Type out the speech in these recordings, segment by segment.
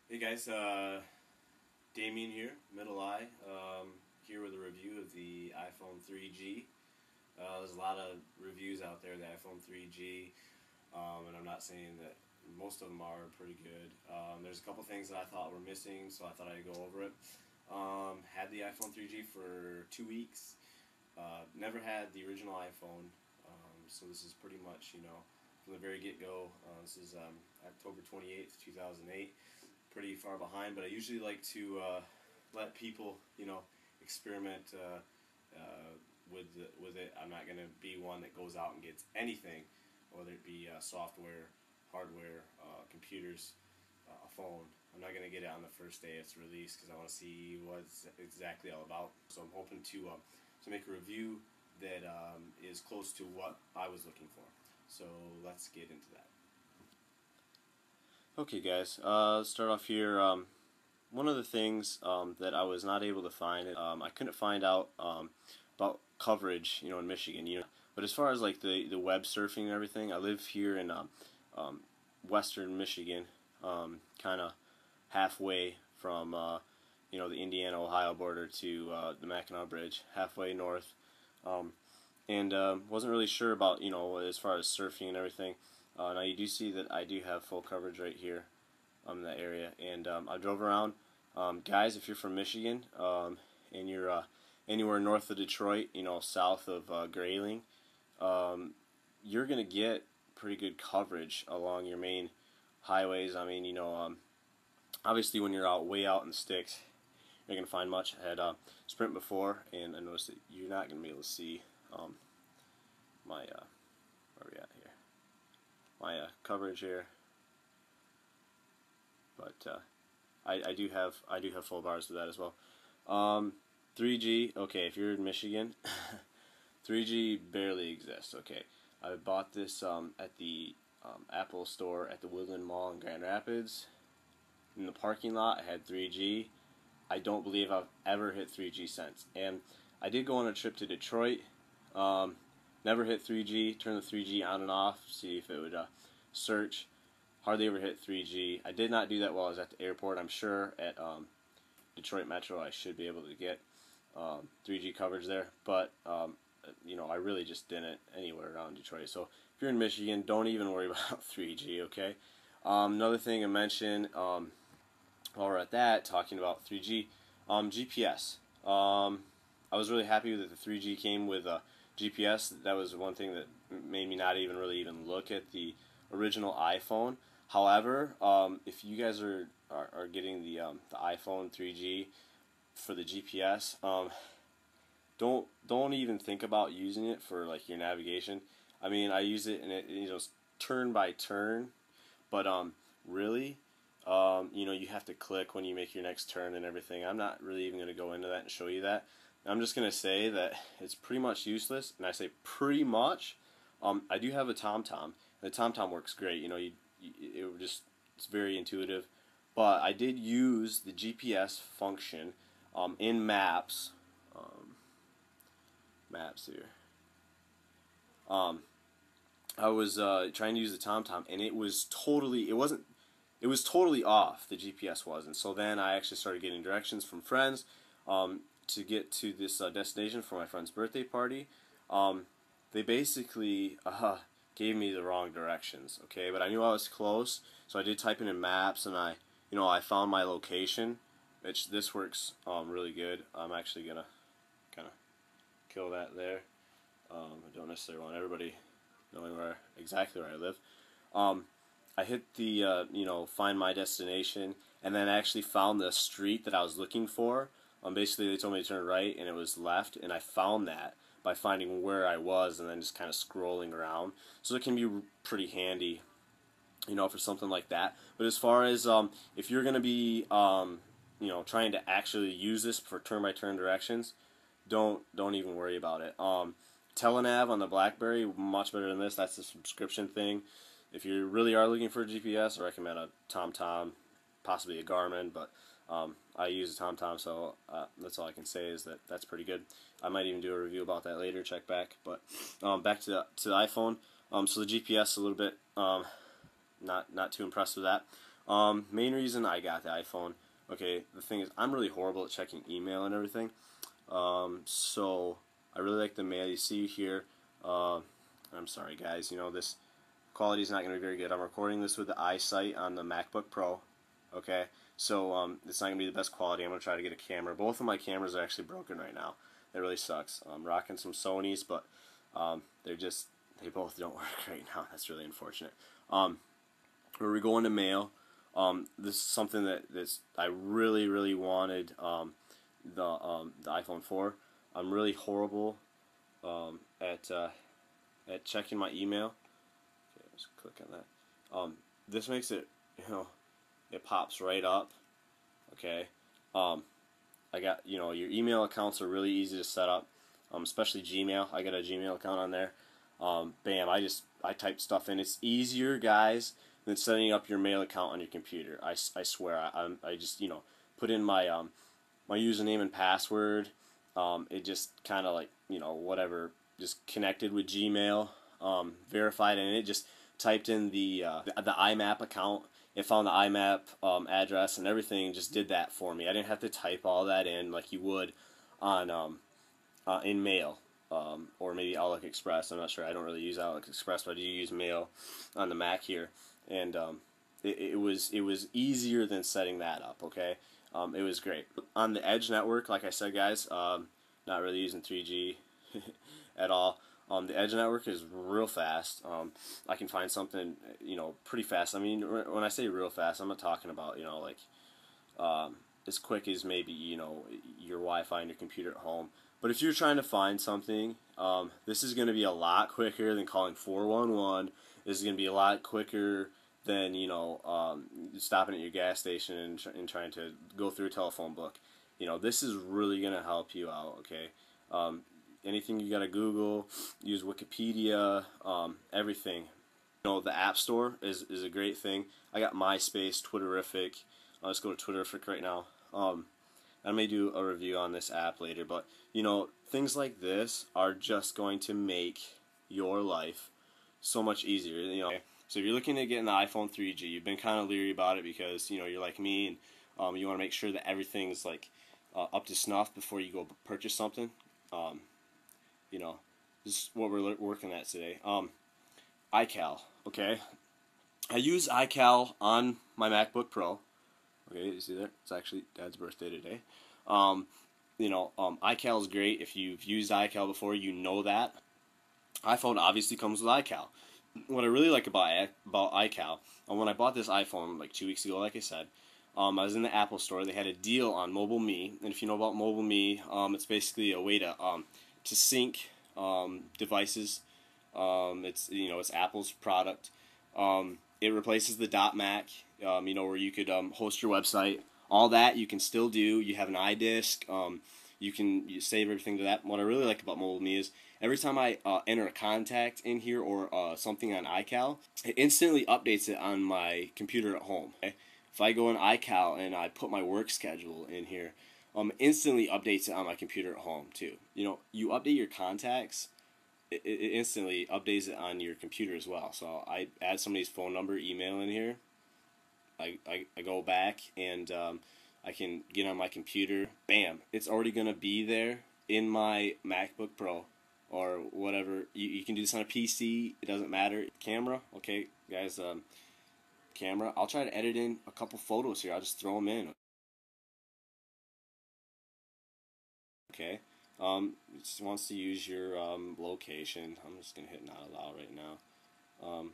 Hey guys, Damien here, Middle Eye, here with a review of the iPhone 3G. There's a lot of reviews out there, the iPhone 3G, and I'm not saying that most of them are pretty good. There's a couple things that I thought were missing, so I thought I'd go over it. Had the iPhone 3G for 2 weeks, never had the original iPhone, so this is pretty much, from the very get-go. This is October 28th, 2008. Pretty far behind, but I usually like to let people, experiment with it. I'm not going to be one that goes out and gets anything, whether it be software, hardware, computers, a phone. I'm not going to get it on the first day it's released because I want to see what it's exactly all about. So I'm hoping to make a review that is close to what I was looking for. So let's get into that. Okay guys, let's start off here. One of the things that I was not able to find, I couldn't find out about coverage, in Michigan, But as far as like the web surfing and everything, I live here in western Michigan, kind of halfway from the Indiana-Ohio border to the Mackinac Bridge, halfway north, and wasn't really sure about as far as surfing and everything. Now you do see that I do have full coverage right here in that area, and I drove around. Guys, if you're from Michigan and you're anywhere north of Detroit, south of Grayling, you're gonna get pretty good coverage along your main highways. I mean, obviously when you're way out in the sticks, you're gonna find much. I had Sprint before, and I noticed that you're not gonna be able to see my where are we at here? My coverage here, but I do have full bars with that as well. 3G, okay, if you're in Michigan, 3G barely exists. Okay, I bought this at the Apple store at the Woodland Mall in Grand Rapids. In the parking lot, I had 3G. I don't believe I've ever hit 3G since. And I did go on a trip to Detroit. Never hit 3G, turn the 3G on and off, see if it would search. Hardly ever hit 3G. I did not do that while I was at the airport. I'm sure at Detroit Metro I should be able to get 3G coverage there, but I really just didn't anywhere around Detroit. So if you're in Michigan, don't even worry about 3G, okay? Another thing I mentioned while we're at that, talking about 3G, GPS. I was really happy that the 3G came with GPS. That was one thing that made me not even really look at the original iPhone. However, if you guys are getting the iPhone 3G for the GPS, don't even think about using it for like your navigation. I mean, I use it and it's turn by turn, but really, you have to click when you make your next turn and everything. I'm not really even going to go into that and show you that. I'm just going to say that it's pretty much useless, and I say pretty much. I do have a TomTom. The TomTom works great. It's very intuitive. But I did use the GPS function in Maps. Maps here. I was trying to use the TomTom, and it was totally off. The GPS was, and so then I actually started getting directions from friends to get to this destination for my friend's birthday party. They basically gave me the wrong directions, okay? But I knew I was close, so I did type in Maps, and I found my location. This works really good. I'm actually gonna kind of kill that there. I don't necessarily want everybody knowing exactly where I live. I hit the find my destination, and then I actually found the street that I was looking for. Basically, they told me to turn right, and it was left, and I found that by finding where I was and then just kind of scrolling around. So it can be pretty handy, for something like that. But as far as if you're going to be, trying to actually use this for turn-by-turn directions, don't even worry about it. Telenav on the BlackBerry, much better than this. That's a subscription thing. If you really are looking for a GPS, I recommend a TomTom, possibly a Garmin, but I use a TomTom, so that's all I can say is that that's pretty good. I might even do a review about that later, check back. But back to the iPhone. So the GPS a little bit not too impressed with that. Main reason I got the iPhone. Okay, the thing is, I'm really horrible at checking email and everything. So I really like the mail. You see here. I'm sorry, guys. You know, this quality is not going to be very good. I'm recording this with the iSight on the MacBook Pro. Okay, so it's not going to be the best quality. I'm going to try to get a camera. Both of my cameras are actually broken right now. It really sucks. I'm rocking some Sonys, but they both don't work right now. That's really unfortunate. Where we go into mail. This is something that I really wanted the iPhone 4. I'm really horrible at checking my email. Okay, let's click on that. This makes it, it pops right up. Okay. I got, your email accounts are really easy to set up, especially Gmail. I got a Gmail account on there. Bam, I type stuff in. It's easier, guys, than setting up your mail account on your computer. I swear. I just, put in my my username and password. It just kind of like, whatever, just connected with Gmail, verified, and it just typed in the IMAP account. It found the IMAP address and everything, just did that for me. I didn't have to type all that in like you would on in Mail or maybe Outlook Express. I'm not sure. I don't really use Outlook Express, but I do use Mail on the Mac here, and it was easier than setting that up. Okay, it was great on the Edge network. Like I said, guys, not really using 3G at all. The Edge network is real fast. I can find something, pretty fast. I mean, when I say real fast, I'm not talking about, like, as quick as maybe, your Wi-Fi on your computer at home. But if you're trying to find something, this is going to be a lot quicker than calling 411. This is going to be a lot quicker than, stopping at your gas station and trying to go through a telephone book. This is really going to help you out, okay? Anything you gotta Google, use Wikipedia, everything. The App Store is a great thing. I got MySpace, Twitterific. Let's go to Twitterific right now. I may do a review on this app later, but things like this are just going to make your life so much easier. So if you're looking at getting the iPhone 3G, you've been kind of leery about it because you're like me and you want to make sure that everything's like up to snuff before you go purchase something. This is what we're working at today. iCal, okay? I use iCal on my MacBook Pro. Okay, you see there? It's actually Dad's birthday today. iCal is great. If you've used iCal before, you know that. iPhone obviously comes with iCal. What I really like about iCal, when I bought this iPhone like 2 weeks ago, like I said, I was in the Apple store. They had a deal on Mobile Me, and if you know about Mobile Me, it's basically a way to sync devices. It's Apple's product. It replaces the .Mac, where you could host your website. All that you can still do. You have an iDisk. You save everything to that. What I really like about Mobile Me is every time I enter a contact in here or something on iCal, it instantly updates it on my computer at home. Okay? If I go in iCal and I put my work schedule in here, instantly updates it on my computer at home too. You update your contacts, it instantly updates it on your computer as well. So I add somebody's phone number, email in here. I go back and I can get on my computer. Bam! It's already gonna be there in my MacBook Pro or whatever. You can do this on a PC. It doesn't matter. Camera, okay, guys. Camera. I'll try to edit in a couple photos here. I'll just throw them in. Okay. It just wants to use your location. I'm just gonna hit not allow right now.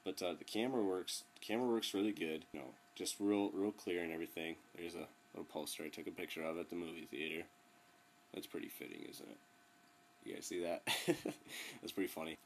But the camera works. The camera works really good. Just real clear and everything. There's a little poster I took a picture of at the movie theater. That's pretty fitting, isn't it? You guys see that? That's pretty funny.